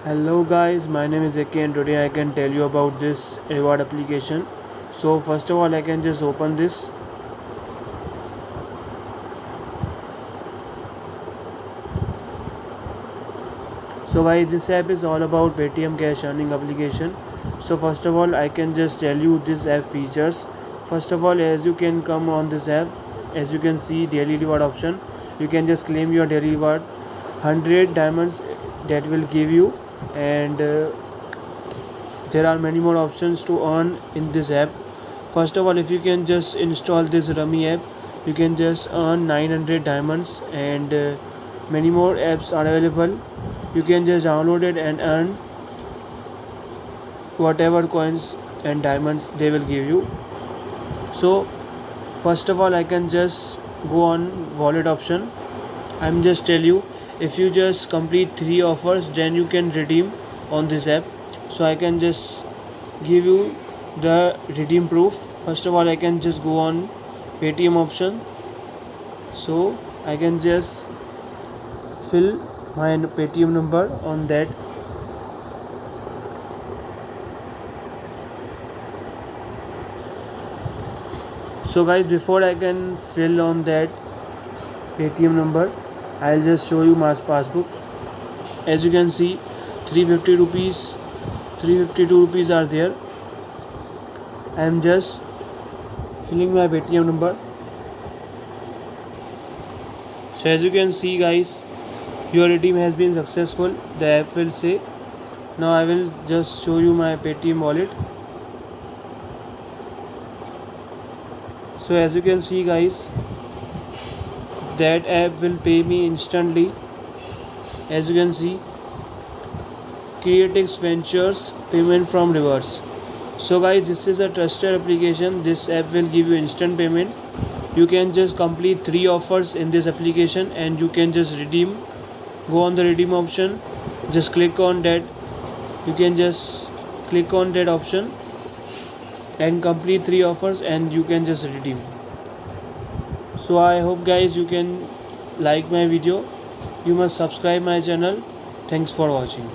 Hello guys, my name is AK and today I can tell you about this reward application. So first of all I can just open this. So guys, this app is all about Paytm cash earning application. So first of all I can just tell you this app features. First of all, as you can come on this app, as you can see daily reward option, you can just claim your daily reward 100 diamonds that will give you, and there are many more options to earn in this app. First of all, if you can just install this rummy app, you can just earn 900 diamonds, and many more apps are available. You can just download it and earn whatever coins and diamonds they will give you. So first of all I can just go on wallet option. I'm just tell you, if you just complete 3 offers then you can redeem on this app. So I can just give you the redeem proof. First of all I can just go on Paytm option. So I can just fill my Paytm number on that. So guys, before I can fill on that Paytm number, I'll just show you my passbook. As you can see, 350 rupees, 352 rupees are there. I am just filling my Paytm number. So as you can see guys, your redeem has been successful, the app will say. Now I will just show you my Paytm wallet. So as you can see guys, that app will pay me instantly. As you can see, CooltechAK Ventures payment from rewards. So guys, this is a trusted application. This app will give you instant payment. You can just complete 3 offers in this application and you can just redeem. Go on the redeem option, just click on that. You can just click on that option and complete 3 offers and you can just redeem. So I hope guys you can like my video. You must subscribe my channel. Thanks for watching.